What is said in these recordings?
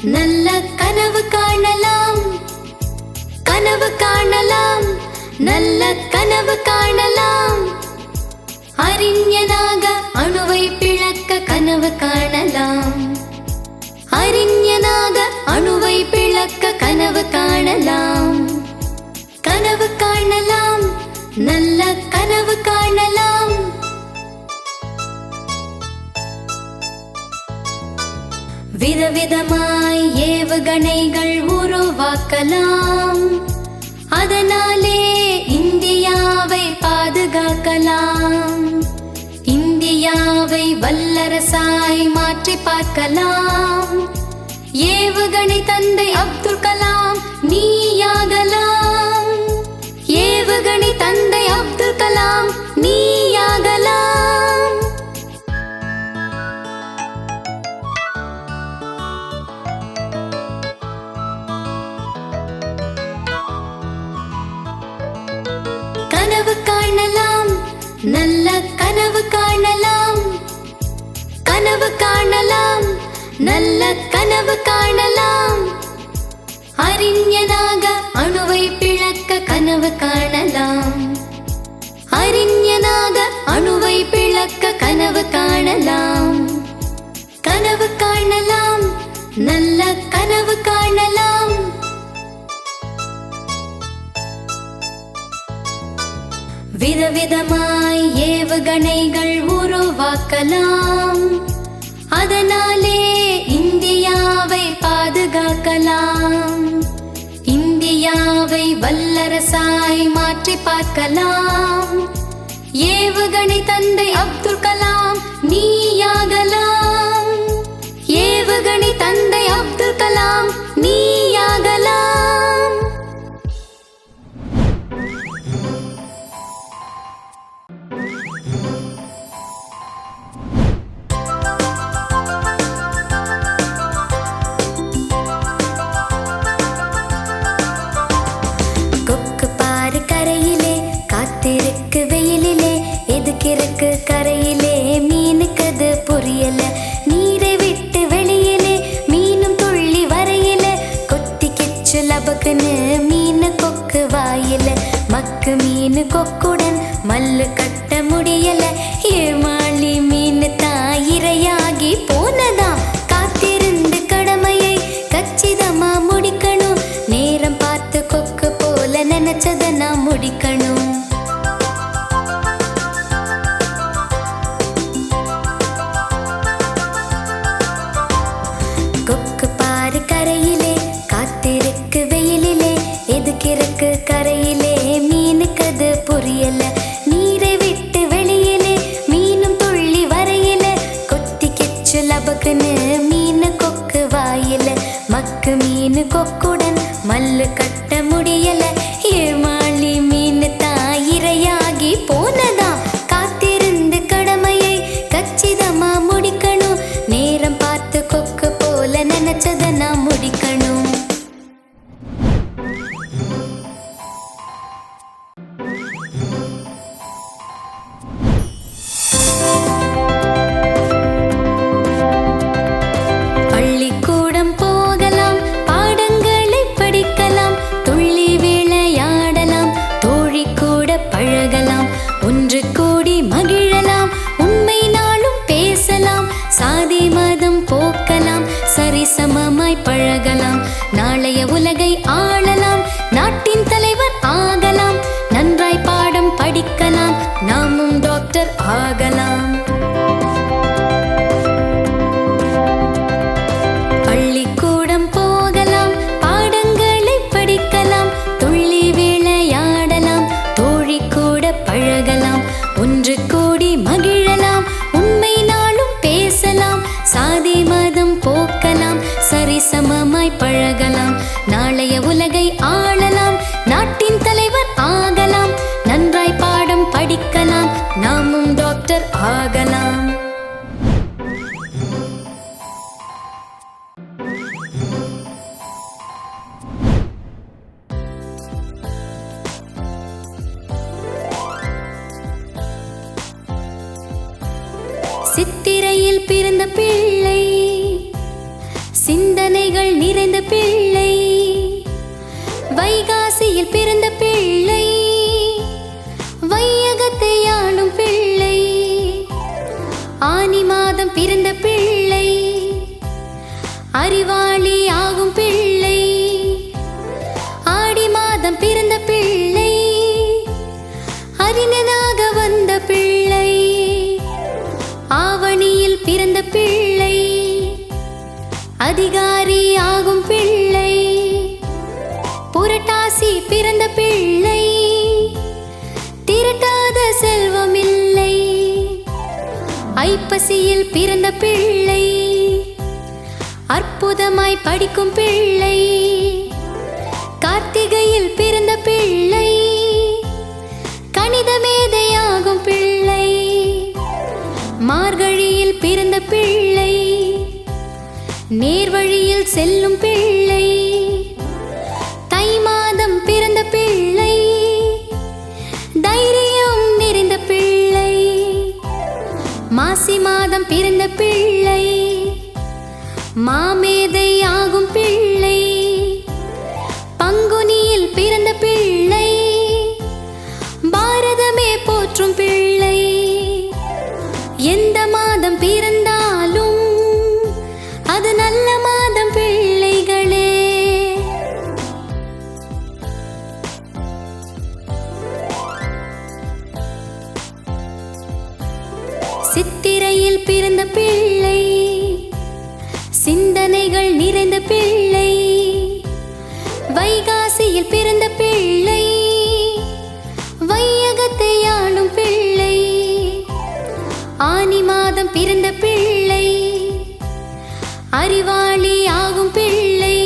நல்ல கனவு காணலாம். கனவு காணலாம், நல்ல கனவு காணலாம். அறிஞனாக அணுவை பிளக்க கனவு காணலாம். அறிஞனாக அணுவை பிளக்க கனவு காணலாம். கனவு காணலாம், நல்ல கனவு காணலாம். விதவிதமாய் ஏவுகணைகள் உருவாக்கலாம். அதனாலே இந்தியாவை பாதுகாக்கலாம். இந்தியாவை வல்லரசாய் மாற்றி பார்க்கலாம். ஏவுகணை தந்தை அப்துல் கலாம் நீயாகலாம். ஏவுகணை தந்தை அப்துல் கலாம் நீயாகலாம். கனவு காணலாம், நல்ல கனவு காணலாம். கனவு காணலாம், நல்ல கனவு காணலாம். அறிஞனாக அணுவை பிளக்க கனவு காணலாம். அறிஞனாக அணுவை பிளக்க கனவு காணலாம். கனவு காணலாம், நல்ல கனவு காணலாம். விதவிதமாய் ஏவுகணைகள் உருவாக்கலாம். அதனாலே இந்தியாவை பாதுகாக்கலாம். இந்தியாவை வல்லரசாய் மாற்றி பார்க்கலாம். ஏவுகணை தந்தை அப்துல் கலாம் நீயாகலாம். ஏவுகணை தந்தை அப்துல் கலாம் நீயாகலாம். காத்திருக்கு வெயிலிலே, எதுக்கிருக்கு கரையிலே, மீனுக்கது புரியல. நீரை விட்டு வெளியிலே மீனும் துள்ளி வரையில, கொத்தி கிச்சு லபக்குன்னு மீனு கொக்கு வாயில. மக்கு மீனு கொக்குடன் மல்லு கட்ட முடியல. ஏமாளி மீனு தாயிரையாகி போனதாம். காத்திருந்து கடமையை கச்சிதமா முடிக்கணும். நேரம் பார்த்து கொக்கு போல நினைச்சத நான் முடிக்கணும். காத்திருக்கு வெயிலிலே, எதுக்கிருக்கு கரையிலே, மீனுக்கது புரியல. நீரை விட்டு வெளியிலே மீனும் துள்ளி வரையில, கொத்தி கிச்சு லபக்குன்னு மீனு கொக்கு வாயில. மக்கு மீனு கொக்குடன் மல்லு கட்ட முடியல. ஏமாளி மீனு தாயிரையாகி போனதாம். காத்திருந்து கடமையை கச்சிதமா முடிக்கணும். நேரம் பார்த்து கொக்கு போல நினைச்சத நான் முடிக்கணும். பள்ளிக்கூடம் போகலாம், பாடங்களை படிக்கலாம், துள்ளி விளையாடலாம், தோழி கூட பழகலாம், ஒன்று கூடி மகிழலாம், உண்மை நாளும் பேசலாம், சாதி மதம் போக்கலாம், சரிசமமாய் பழகலாம், நாளைய உலகை ஆளலாம், நாட்டின் தலைவர் ஆகலாம், நன்றாய் பாடம் படிக்கலாம், நாமும் டாக்டர் ஆகலாம். பள்ளிக்கூடம் போகலாம், பாடங்களை படிக்கலாம், துள்ளி விளையாடலாம், தோழி கூட பழகலாம், ஒன்று கூடி மகிழலாம், உண்மை நாளும் பேசலாம், சாதி மதம் போக்கலாம், சரிசமமாய் பழகலாம், நாளைய உலகை ஆளலாம், நாட்டின் தலைவர் ஆகலாம், நன்றாய் பாடம் படிக்கலாம், நாமும் டாக்டர் ஆகலாம். சித்திரையில் பிறந்த பிள்ளை சிந்த சிந்தனைகள் நிறைந்த பிள்ளை, வைகாசியில் பிறந்த பிள்ளை, வையகத்தை ஆளும் பிள்ளை, ஆனி மாதம் பிறந்த பிள்ளை, அறிவாளி ஆகும் பிள்ளை, ஆடி மாதம் பிறந்த பிள்ளை, அறிஞனாக வந்த பிள்ளை, ஆவணியில் பிறந்த பிள்ளை, அதிகாரி ஆகும் பிள்ளை, புரட்டாசி பிறந்த பிள்ளை, திரட்டாத செல்வமில்லை, ஐப்பசியில் பிறந்த பிள்ளை, அற்புதமாய் படிக்கும் பிள்ளை, கார்த்திகையில் பிறந்த பிள்ளை, கணித மேதையாகும் பிள்ளை, மார்கழியில் பிறந்த பிள்ளை, நேர்வழியில் செல்லும் பிள்ளை, தை மாதம் பிறந்த பிள்ளை, தைரியம் நிறைந்த பிள்ளை, மாசி மாதம் பிறந்த பிள்ளை, மாமேதை ஆகும் பிள்ளை, பங்குனியில் பிறந்த பிள்ளை, பாரதமே போற்றும் பிள்ளை, எந்த மாதம் பிறந்தாலும் அது நல்ல மாதம் பிள்ளைகளே. சித்திரையில் பிறந்த பிள்ளை, சிந்தனைகள் நிறைந்த பிள்ளை, வைகாசியில் பிறந்த பிள்ளை, வையகத்தை ஆளும் பிள்ளை, ஆனி மாதம் பிறந்த பிள்ளை, அறிவாளி ஆகும் பிள்ளை,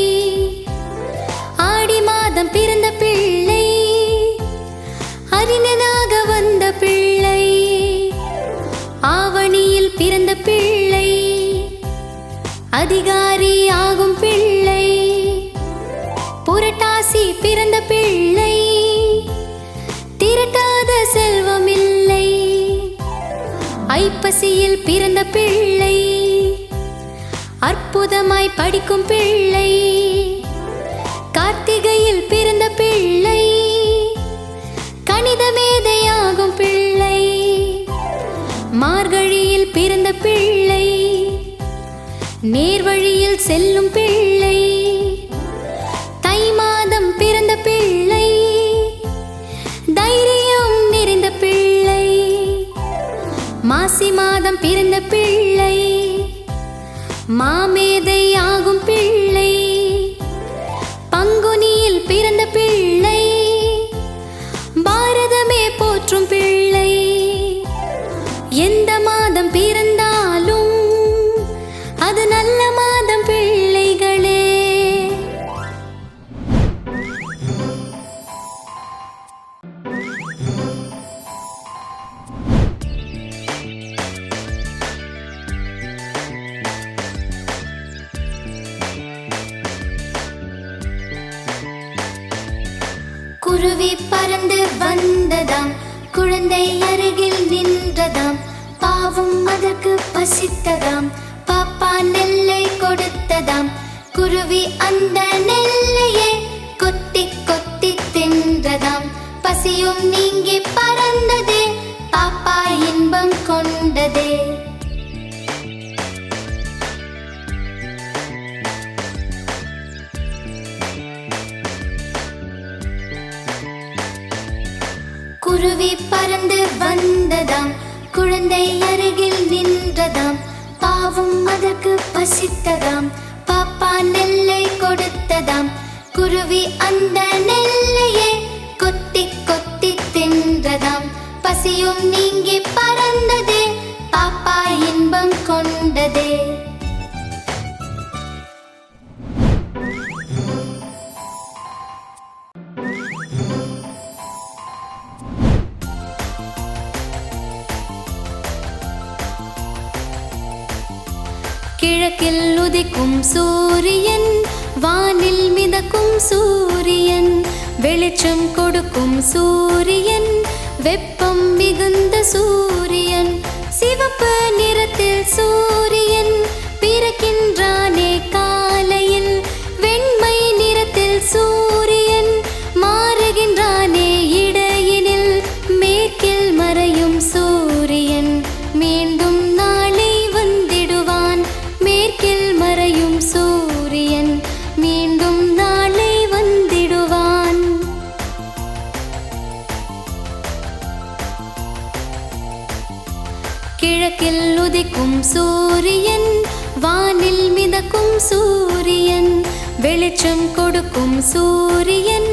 ஆடி மாதம் பிறந்த பிள்ளை, அறிஞனாக வந்த பிள்ளை, ஆவணியில் பிறந்த பிள்ளை, அதிகாரி ஆகும் பிள்ளை, புரட்டாசி பிறந்த பிள்ளை, திரட்டாத செல்வமில்லை, ஐப்பசியில் பிறந்த பிள்ளை, அற்புதமாய் படிக்கும் பிள்ளை, கார்த்திகையில் பிறந்த பிள்ளை, கணித மேதையாகும் பிள்ளை, மார்கழியில் பிறந்த பிள்ளை, நேர்வழியில் செல்லும் பிள்ளை, தை மாதம் பிறந்த பிள்ளை, தைரியம் நிறைந்த பிள்ளை, மாசி மாதம் பிறந்த பிள்ளை, மாமேதை ஆகும் பிள்ளை, பங்குனியில் பிறந்த பிள்ளை, பாரதமே போற்றும் பிள்ளை, எந்த மாதம் பிறந்தாலும் அது நல்ல மாதம் பிள்ளைகளே. குருவி பறந்து வந்ததாம், குழந்தை அருகில் நின்றதாம், பாவம் அதற்கு பசித்ததாம், பாப்பா நெல்லை கொடுத்ததாம், குருவி அந்த நெல்லையே கொத்தி கொத்தி தின்றதாம், பசியும் நீங்கி பறந்ததே, பாப்பா இன்பம் கொண்டதே. குருவி பறந்து வந்ததாம், குழந்தை அருகில் நின்றதாம், பாவம் அதற்கு பசித்ததாம், பாப்பா நெல்லை கொடுத்ததாம், குருவி அந்த நெல்லையே கொத்தி கொத்தி தின்றதாம், பசியும் நீங்கி பறந்ததே, பாப்பா இன்பம் கொண்டதே. கிழக்கில் உதிக்கும் சூரியன், வானில் மிதக்கும் சூரியன், வெளிச்சம் கொடுக்கும் சூரியன், வெப்பம் மிகுந்த சூரியன், சிவப்பு நிறத்தில் சூரியன் பிறக்கின்றானே காலையில், உதிக்கும் சூரியன், வானில் மிதக்கும் சூரியன், வெளிச்சம் கொடுக்கும் சூரியன்,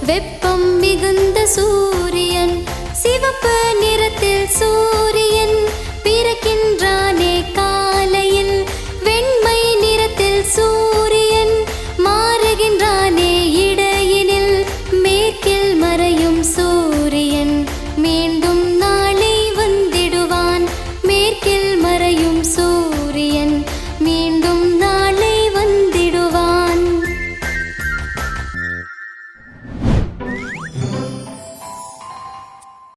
வெப்பம் மிகுந்த சூரியன். சிவப்பு நிறத்தில் சூரியன் பிறக்கின்றானே காலையில், வெண்மை நிறத்தில் சூரியன் மாறுகின்றானே இடையினில், மேற்கில் மறையும் சூரியன் மீண்டும்